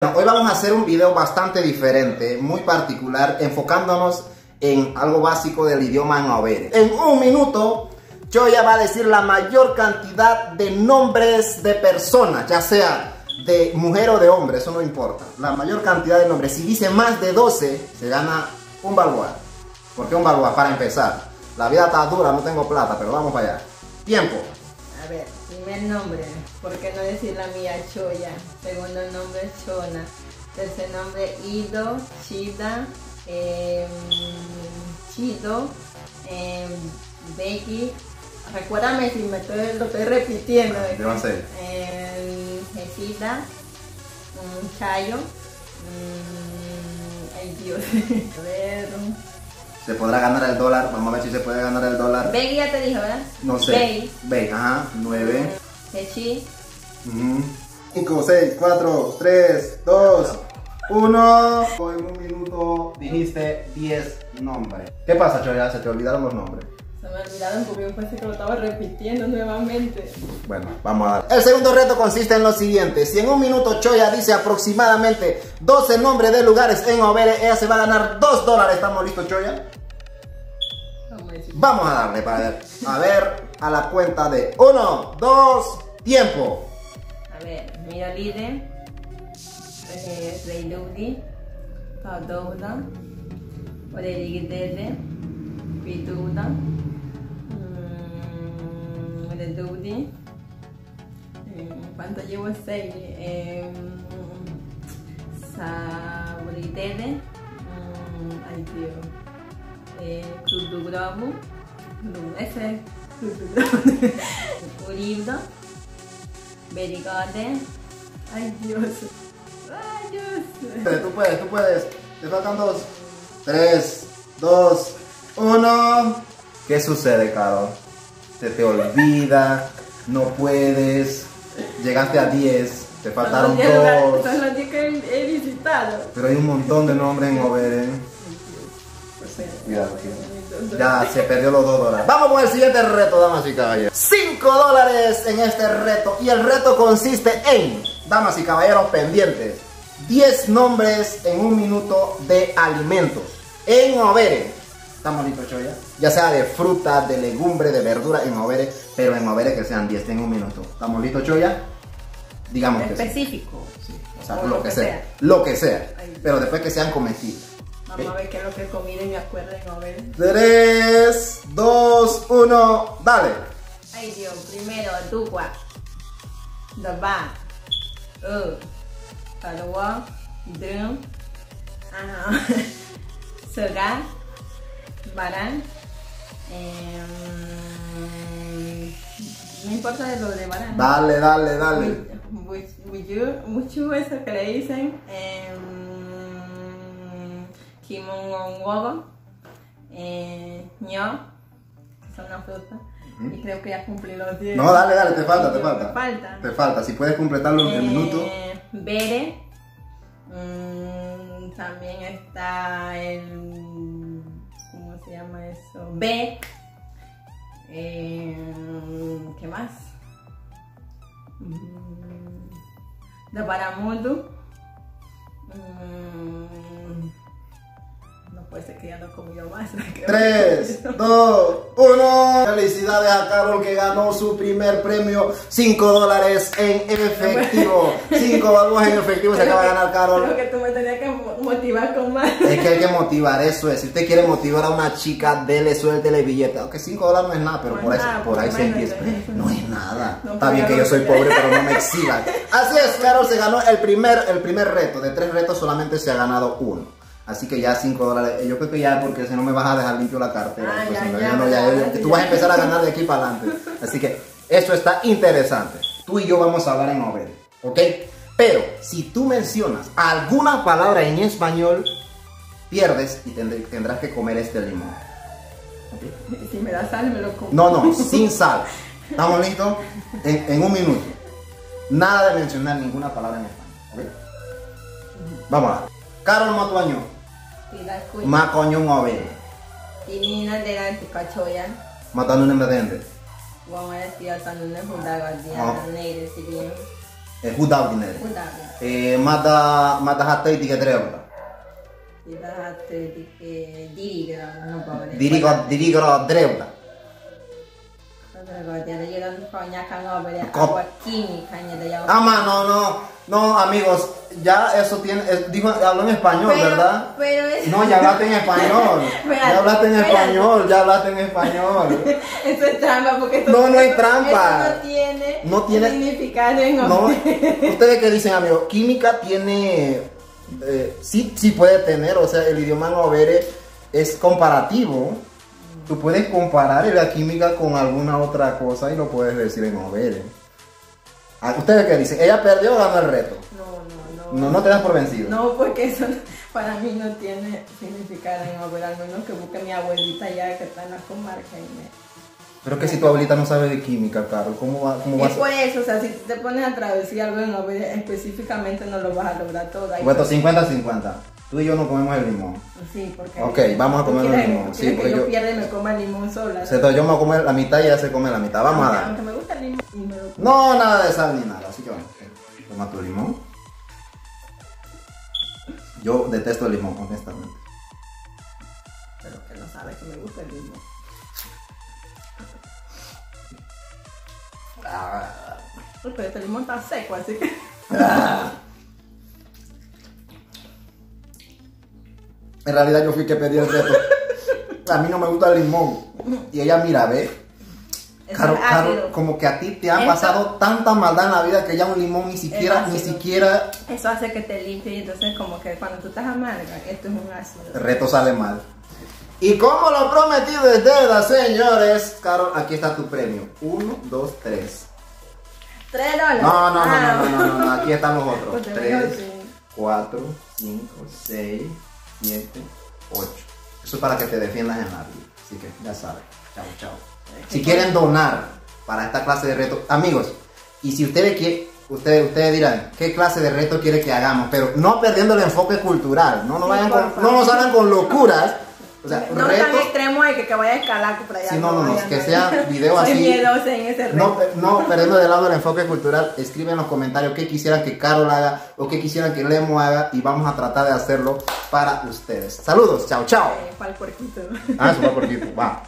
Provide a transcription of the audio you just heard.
Hoy vamos a hacer un video bastante diferente, muy particular, enfocándonos en algo básico del idioma en Overe. En un minuto, Choya va a decir la mayor cantidad de nombres de personas, ya sea de mujer o de hombre, eso no importa. La mayor cantidad de nombres. Si dice más de 12, se gana un balboa. ¿Por qué un balboa? Para empezar. La vida está dura, no tengo plata, pero vamos para allá. Tiempo. A ver, primer nombre, ¿por qué no decir la mía Choya? Segundo nombre Chona. Tercer nombre Ido, Chida, Chido, Becky. Recuérdame si lo estoy repitiendo. ¿Qué va a ser? Jefita, Chayo. Ay Dios. A ver. ¿Se podrá ganar el dólar? Vamos a ver si se puede ganar el dólar. Becky ya te dijo, ¿verdad? No sé. Becky, ajá, 9. Hechi. 5, 6, 4, 3, 2, 1. En un minuto dijiste 10 nombres. ¿Qué pasa, Choya? ¿Se te olvidaron los nombres? Se me olvidaron porque yo pensé que lo estaba repitiendo nuevamente. Bueno, vamos a dar. El segundo reto consiste en lo siguiente. Si en un minuto Choya dice aproximadamente 12 nombres de lugares en Overe, ella se va a ganar $2. ¿Estamos listos, Choya? Vamos a darle para ver. A ver, a la cuenta de 1, 2, tiempo. A ver, Miralide, Reiludi, Tadouda, Oreligdede, Piduda, Redudi. ¿Cuánto llevo? 6. Sabridede, ay Dios, Kudugrabu, ese es Kudugrabu, Uribda, Berigade, ay Dios, ay Dios. Tú puedes. Te faltan 2. 3, 2, 1. ¿Qué sucede, Caro? Se te olvida, no puedes, llegaste a 10, te faltaron 2. Son los 10 que he visitado. Pero hay un montón de nombres en Overe. Cuidado, ya se perdió los $2. Vamos con el siguiente reto, damas y caballeros. $5 en este reto. Y el reto consiste en, damas y caballeros pendientes, 10 nombres en un minuto de alimentos en Overe. ¿Estamos listos, Choya? Ya sea de fruta, de legumbre, de verdura en Overe, pero en Overe que sean 10 en un minuto. ¿Estamos listos, Choya? Digamos que específico. sí. O sea, lo que sea. Lo que sea. Pero después que sean comestibles. Vamos a ver qué es lo que comí y me acuerdo en Overe. 3, 2, 1, dale. Ay Dios, primero, Dugua, Daba, Parwa, Drum, Sogar, Barán, no importa de lo de Barán. Dale. Mucho eso que le dicen. Kimongongogo, ño, que son una fruta. Y creo que ya cumplí los 10. No, dale, te falta. Me falta. Si puedes completarlo en el minuto. Bere. También está el. ¿Cómo se llama eso? B. ¿Qué más? De Baramudu. No puede ser que ya no he comido más. 3, 2, 1. Felicidades a Carol que ganó su primer premio, $5 en efectivo. 5 balboas en efectivo se acaba de ganar, Carol. Creo que tú me tenías que motivar con más. Es que hay que motivar, eso es. Si usted quiere motivar a una chica, dele, suéltele billete. Aunque $5 no es nada, pero No por es ahí, nada, por ahí se menos, empieza. No es nada. No, Está bien que yo soy pobre, pero no me exhiban. Así es, Carol se ganó el primer reto. De 3 retos solamente se ha ganado 1. Así que ya $5. Yo creo que ya, porque si no me vas a dejar limpio la cartera. Tú vas a empezar a ganar de aquí para adelante. Así que esto está interesante. Tú y yo vamos a hablar en Overe, ¿ok? Pero si tú mencionas alguna palabra en español, pierdes y tendrás que comer este limón. ¿Okay? Si me da sal, me lo como. No, sin sal. ¿Estamos listos? En un minuto. Nada de mencionar ninguna palabra en español, ¿ok? Vamos a ver. Carol Matuaño. Macoño Overe. Tinina de la Ticachoya. Matando un embedente. Vamos a decir al tanto de Jundaga, Diana, Neire, Sibien. Hudavdiner. Mata hatteiti che drevla. Dirigono drevla. Ah, no, amigos, ya eso tiene, habló en español, ¿verdad? No, ya hablaste en español. Ya hablaste en español. Eso es trampa porque no hay trampa. Eso no tiene significado en no. Ustedes qué dicen, amigos, química tiene, sí puede tener, o sea, el idioma en Overe es comparativo. Tú puedes comparar la química con alguna otra cosa y lo puedes decir en Overe. ¿Ustedes qué dicen? ¿Ella perdió o ganó el reto? No te das por vencido. No, porque eso para mí no tiene significado en Overe, al menos que busque a mi abuelita ya que está en la comarca. Pero que si tu abuelita no sabe de química, Carol, ¿cómo va es por eso, o sea, si te pones a traducir algo en Overe, específicamente no lo vas a lograr todo. Bueno, 50-50. Tú y yo no comemos el limón. Sí, porque... Ok, vamos a comer el limón. Sí, porque yo pierdo y me coma el limón sola. Entonces yo me voy a comer la mitad y ella se come la mitad. Vamos a dar. Aunque me gusta el limón y me lo como. No, nada de sal ni nada. Así que vamos. Toma tu limón. Yo detesto el limón, honestamente. Pero que no sabe que me gusta el limón. Pero este limón está seco, así que... En realidad yo fui que pedí el reto. A mí no me gusta el limón. Y ella mira, ve. Caro, como que a ti te ha pasado tanta maldad en la vida que ya un limón ni siquiera... Eso hace que te limpie y entonces como que cuando tú estás amarga, esto es un ácido. El reto sale mal. Y como lo prometido es deuda, señores. Carol, aquí está tu premio. 1, 2, 3. $3. No. Aquí están los otros. 3, 4, 5, 6, 7, 8. Eso es para que te defiendas en la vida. Así que ya sabes. Chao. Si quieren donar para esta clase de reto, amigos, y si ustedes quieren, ustedes dirán, ¿qué clase de reto quiere que hagamos? Pero no perdiendo el enfoque cultural. No nos hagan con locuras. O sea, no tan extremo de que vaya a escalar por allá. Sí, no, que sea video así. Miedosa en ese reto. No, perdiendo de lado el enfoque cultural, escriben en los comentarios qué quisieran que Carol haga o qué quisieran que Lemo haga y vamos a tratar de hacerlo para ustedes. Saludos, chao. Para el puerquito. Eso va por aquí, va.